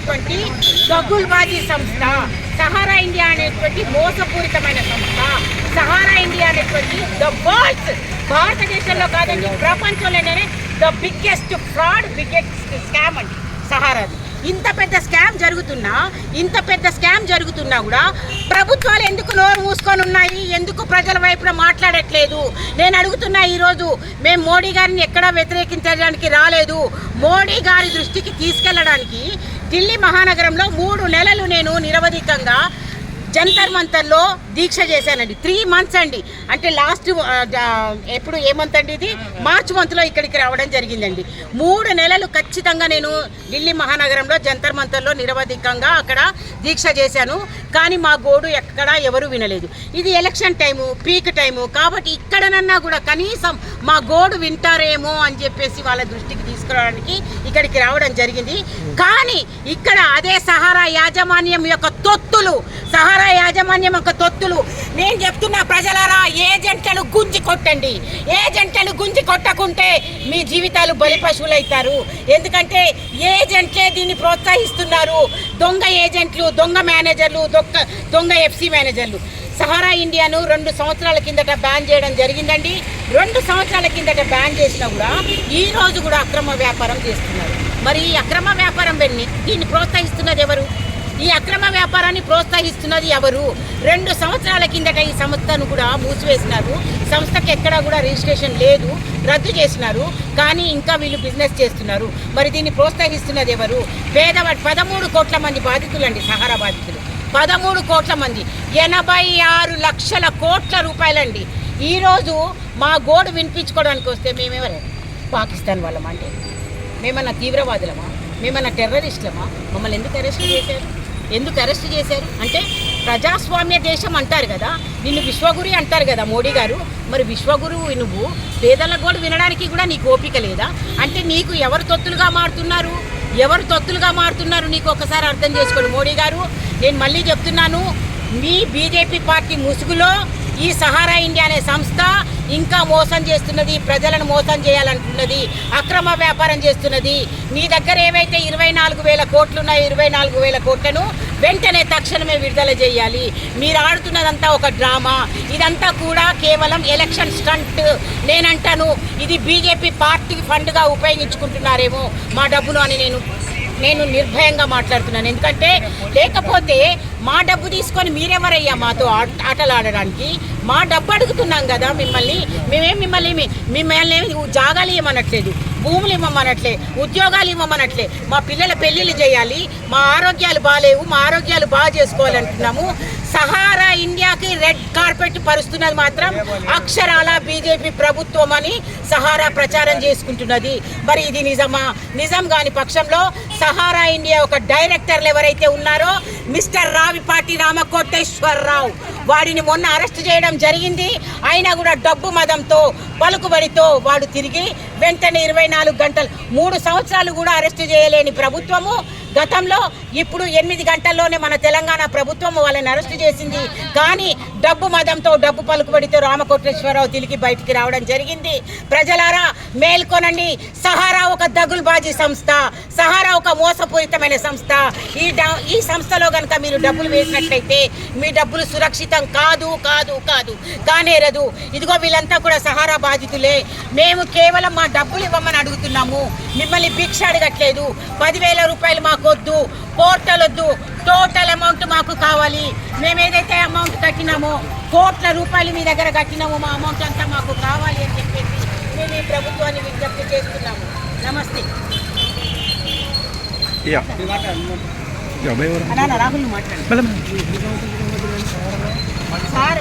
అనేటువంటి గగుల్బాజీ సంస్థ, Sahara India అనేటువంటి మోసపూరితమైన సంస్థ, సహారా ఇండియా అనేటువంటి ద వరల్డ్స్, భారతదేశంలో కాదండి ప్రపంచంలోనే the biggest fraud, biggest scam అండి సహారాది. ఇంత పెద్ద స్కామ్ జరుగుతున్నా కూడా ప్రభుత్వాలు ఎందుకు నోరు మూసుకొని ఉన్నాయి, ఎందుకు ప్రజల వైపున మాట్లాడట్లేదు? నేను అడుగుతున్నా. ఈరోజు మేము మోడీ గారిని ఎక్కడా వ్యతిరేకించడానికి రాలేదు. మోడీ గారి దృష్టికి తీసుకెళ్లడానికి ఢిల్లీ మహానగరంలో 3 నెలలు నేను నిరవధికంగా జంతర్ మంతర్లో దీక్ష చేశానండి. 3 months అండి. అంటే లాస్ట్ ఎప్పుడు ఏ మంత్ అండి ఇది? మార్చ్ మంత్లో ఇక్కడికి రావడం జరిగిందండి. 3 నెలలు ఖచ్చితంగా నేను ఢిల్లీ మహానగరంలో జంతర్ మంతర్లో నిరవధికంగా అక్కడ దీక్ష చేశాను. కానీ మా గోడు ఎక్కడా ఎవరు వినలేదు. ఇది ఎలక్షన్ టైము, పీక్ టైము కాబట్టి ఇక్కడనన్నా కూడా కనీసం మా గోడు వింటారేమో అని చెప్పేసి వాళ్ళ దృష్టికి తీసుకురావడానికి ఇక్కడికి రావడం జరిగింది. కానీ ఇక్కడ అదే సహారా యాజమాన్యం యొక్క తొత్తులు, నేను చెప్తున్నా ప్రజలారా, ఏజెంట్లను గుంజి కొట్టండి. ఏజెంట్లను గుంజి కొట్టకుంటే మీ జీవితాలు బలి పశువులు అవుతారు. ఎందుకంటే ఏజెంట్లే దీన్ని ప్రోత్సహిస్తున్నారు. దొంగ ఏజెంట్లు, దొంగ మేనేజర్లు, దొంగ ఎఫ్సి మేనేజర్లు. సహారా ఇండియాను 2 సంవత్సరాల కిందట బ్యాన్ చేయడం జరిగిందండి. 2 సంవత్సరాల కిందట బ్యాన్ చేసినా కూడా ఈ రోజు కూడా అక్రమ వ్యాపారం చేస్తున్నారు. మరి ఈ అక్రమ వ్యాపారం దీన్ని ప్రోత్సహిస్తున్నది ఎవరు? ఈ అక్రమ వ్యాపారాన్ని ప్రోత్సహిస్తున్నది ఎవరు? 2 సంవత్సరాల కిందట ఈ సంస్థను కూడా మూసివేసినారు. సంస్థకి ఎక్కడా కూడా రిజిస్ట్రేషన్ లేదు, రద్దు చేసినారు. కానీ ఇంకా వీళ్ళు బిజినెస్ చేస్తున్నారు. మరి దీన్ని ప్రోత్సహిస్తున్నది ఎవరు? 13 కోట్ల మంది బాధితులు అండి, సహారా బాధితులు 13 కోట్ల మంది, 86 లక్షల కోట్ల రూపాయలండి. ఈరోజు మా గోడు వినిపించుకోవడానికి వస్తే మేమెవరే? పాకిస్తాన్ వాళ్ళమా? అంటే మేమన్నా తీవ్రవాదులమా? మేమన్నా టెర్రరిస్టులమా? మమ్మల్ని ఎందుకు అరెస్ట్ చేశారు అంటే ప్రజాస్వామ్య దేశం అంటారు కదా, నిన్ను విశ్వగురు అంటారు కదా మోడీ గారు. మరి విశ్వగురువు నువ్వు, పేదల గోడు వినడానికి కూడా నీకు ఓపిక లేదా? అంటే నీకు ఎవరు తొత్తులుగా మారుతున్నారు నీకు ఒకసారి అర్థం చేసుకోండి మోడీ గారు. నేను మళ్ళీ చెప్తున్నాను, మీ బీజేపీ పార్టీ ముసుగులో ఈ సహారా ఇండియా అనే సంస్థ ఇంకా మోసం చేస్తున్నది, ప్రజలను మోసం చేయాలనుకున్నది, అక్రమ వ్యాపారం చేస్తున్నది. మీ దగ్గర ఏవైతే 24,000 కోట్లు ఉన్నాయో 24,000 కోట్లను వెంటనే తక్షణమే విడుదల చేయాలి. మీరు ఆడుతున్నదంతా ఒక డ్రామా. ఇదంతా కూడా కేవలం ఎలక్షన్ స్టంట్. నేనంటాను ఇది బీజేపీ పార్టీ ఫండ్గా ఉపయోగించుకుంటున్నారేమో మా డబ్బును అని నేను నిర్భయంగా మాట్లాడుతున్నాను. ఎందుకంటే లేకపోతే మా డబ్బు తీసుకొని మీరెవరయ్యా మాతో ఆటలు ఆడడానికి? మా డబ్బు అడుగుతున్నాం కదా మిమ్మల్ని. మిమ్మల్ని జాగాలు ఇవ్వమనట్లేదు, భూములు ఇవ్వమనట్లే, ఉద్యోగాలు ఇవ్వమనట్లే. మా పిల్లల పెళ్ళిళ్ళు చేయాలి, మా ఆరోగ్యాలు బాగాలేవు, మా ఆరోగ్యాలు బాగా చేసుకోవాలంటున్నాము. సహారా ఇండియాకి రెడ్ కార్పెట్ పరుస్తున్నది మాత్రం అక్షరాల బీజేపీ ప్రభుత్వం అని సహారా ప్రచారం చేసుకుంటున్నది. మరి ఇది నిజమా? నిజం కాని పక్షంలో సహారా ఇండియా ఒక డైరెక్టర్లు ఎవరైతే ఉన్నారో మిస్టర్ రావిపాటి రామకోటేశ్వరరావు, వాడిని మొన్న అరెస్ట్ చేయడం జరిగింది. అయినా కూడా డబ్బు మదంతో, పలుకుబడితో వాడు తిరిగి వెంటనే 24 గంటలు, 3 సంవత్సరాలు కూడా అరెస్ట్ చేయలేని ప్రభుత్వము గతంలో, ఇప్పుడు 8 గంటల్లోనే మన తెలంగాణ ప్రభుత్వం వాళ్ళని అరెస్ట్ చేసింది. కానీ డబ్బు మదంతో, డబ్బు పలుకుబడితో రామకోటేశ్వరరావు తిరిగి బయటికి రావడం జరిగింది. ప్రజలారా మేల్కొనండి. సహారా ఒక దగుల్బాజీ సంస్థ, సహారా ఒక మోసపూరితమైన సంస్థ. ఈ సంస్థలో కనుక మీరు డబ్బులు వేసినట్లయితే మీ డబ్బులు సురక్షితం కానేరదు. ఇదిగో వీళ్ళంతా కూడా సహారా బాధితులే. మేము కేవలం మా డబ్బులు ఇవ్వమని అడుగుతున్నాము, మిమ్మల్ని భిక్ష అడగట్లేదు. 10,000 రూపాయలు మాకొద్దు, పోర్టల్ వద్దు, టోటల్ అమౌంట్ మాకు కావాలి. మేము ఏదైతే అమౌంట్ కట్టినామో, కోట్ల రూపాయలు మీ దగ్గర కట్టినామో, మా అమౌంట్ అంతా మాకు కావాలి అని చెప్పేసి మేము ఈ ప్రభుత్వాన్ని విజ్ఞప్తి చేస్తున్నాము. నమస్తే. రాహుల్ మాట్లాడు సార్.